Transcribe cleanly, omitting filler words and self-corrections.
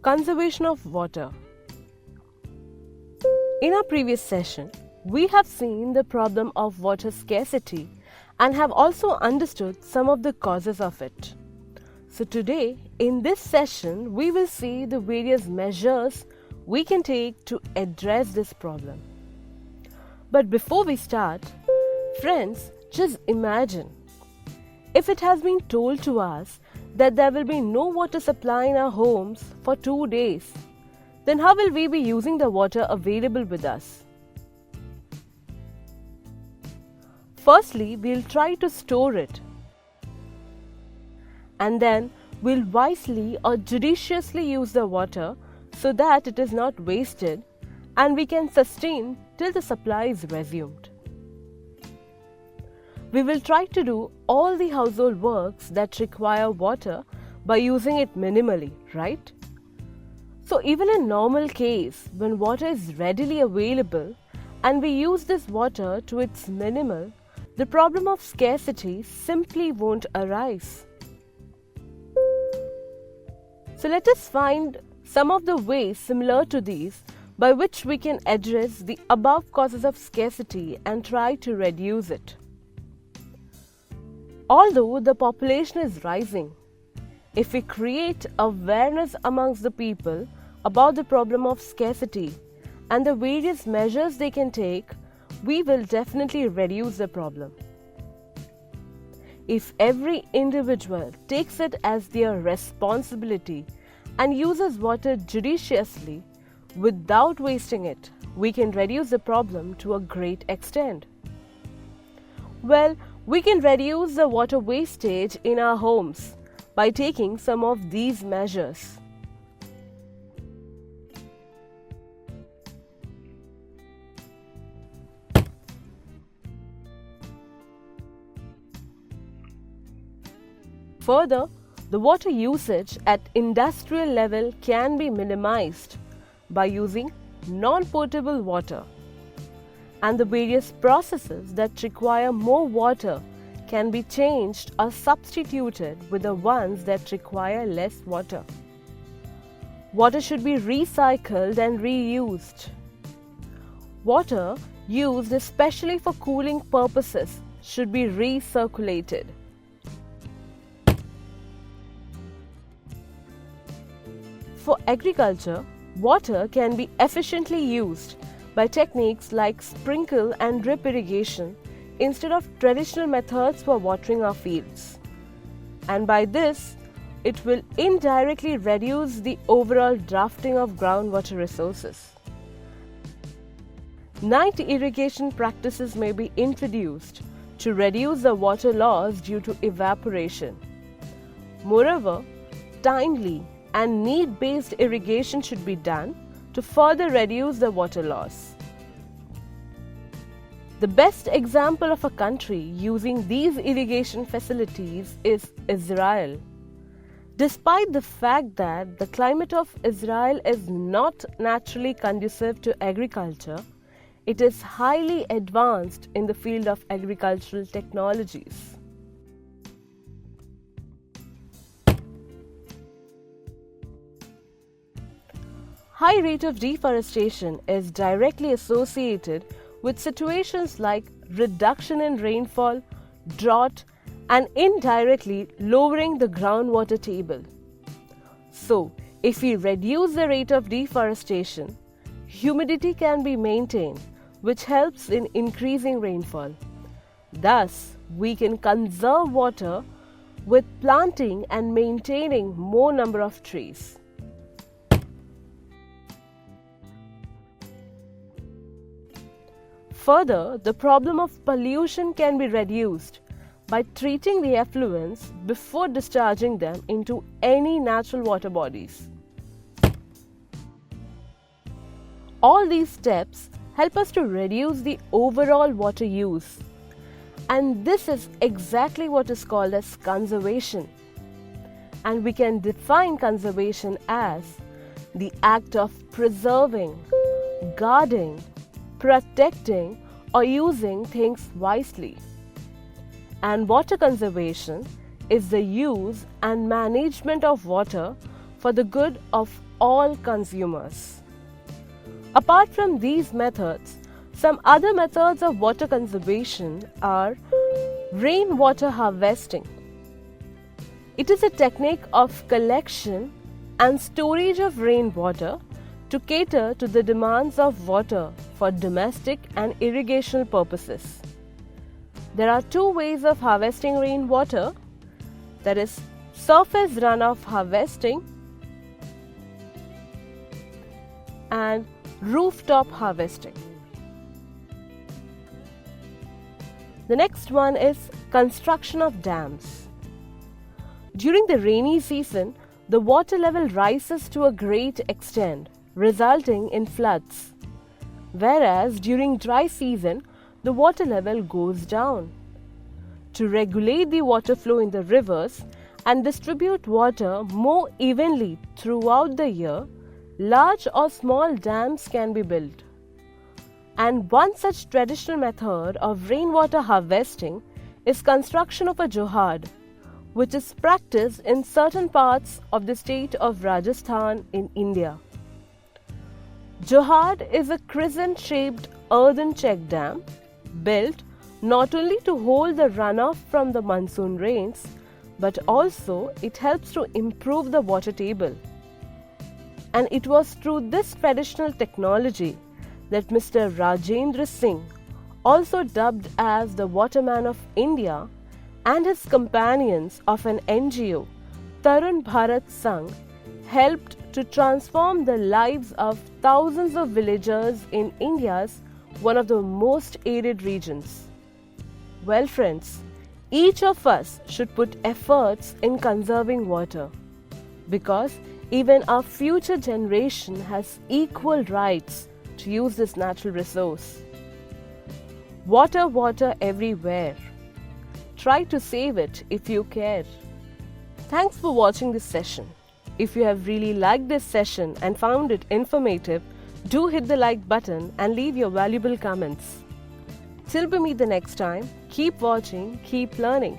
Conservation of water. In our previous session, we have seen the problem of water scarcity and have also understood some of the causes of it. So today, in this session, we will see the various measures we can take to address this problem. But before we start, friends, just imagine if it has been told to us that there will be no water supply in our homes for 2 days, then how will we be using the water available with us? Firstly, we'll try to store it, and then we'll wisely or judiciously use the water so that it is not wasted and we can sustain till the supply is resumed. We will try to do all the household works that require water by using it minimally, right? So even in normal case, when water is readily available and we use this water to its minimal, the problem of scarcity simply won't arise. So let us find some of the ways similar to these by which we can address the above causes of scarcity and try to reduce it. Although the population is rising, if we create awareness amongst the people about the problem of scarcity and the various measures they can take, we will definitely reduce the problem. If every individual takes it as their responsibility and uses water judiciously without wasting it, we can reduce the problem to a great extent. Well, we can reduce the water wastage in our homes by taking some of these measures. Further, the water usage at industrial level can be minimized by using non-potable water, and the various processes that require more water can be changed or substituted with the ones that require less water. Water should be recycled and reused. Water used especially for cooling purposes should be recirculated. For agriculture, water can be efficiently used by techniques like sprinkle and drip irrigation instead of traditional methods for watering our fields. And by this, it will indirectly reduce the overall drafting of groundwater resources. Night irrigation practices may be introduced to reduce the water loss due to evaporation. Moreover, timely and need-based irrigation should be done to further reduce the water loss. The best example of a country using these irrigation facilities is Israel. Despite the fact that the climate of Israel is not naturally conducive to agriculture, it is highly advanced in the field of agricultural technologies. High rate of deforestation is directly associated with situations like reduction in rainfall, drought, and indirectly lowering the groundwater table. So, if we reduce the rate of deforestation, humidity can be maintained, which helps in increasing rainfall. Thus, we can conserve water with planting and maintaining more number of trees. Further, the problem of pollution can be reduced by treating the effluents before discharging them into any natural water bodies. All these steps help us to reduce the overall water use, and this is exactly what is called as conservation. And we can define conservation as the act of preserving, guarding, protecting, or using things wisely. And water conservation is the use and management of water for the good of all consumers. Apart from these methods, some other methods of water conservation are rainwater harvesting. It is a technique of collection and storage of rainwater to cater to the demands of water for domestic and irrigational purposes. There are two ways of harvesting rainwater, that is surface runoff harvesting and rooftop harvesting. The next one is construction of dams. During the rainy season, the water level rises to a great extent, resulting in floods, whereas during dry season, the water level goes down. To regulate the water flow in the rivers and distribute water more evenly throughout the year, large or small dams can be built. And one such traditional method of rainwater harvesting is construction of a johad, which is practiced in certain parts of the state of Rajasthan in India. Johad is a crescent-shaped earthen check dam built not only to hold the runoff from the monsoon rains, but also it helps to improve the water table. And it was through this traditional technology that Mr. Rajendra Singh, also dubbed as the Waterman of India, and his companions of an NGO, Tarun Bharat Sangh, helped to transform the lives of thousands of villagers in India's one of the most arid regions. Well friends, each of us should put efforts in conserving water, because even our future generation has equal rights to use this natural resource. Water, water everywhere. Try to save it if you care. Thanks for watching this session. If you have really liked this session and found it informative, do hit the like button and leave your valuable comments. Till we meet the next time, keep watching, keep learning.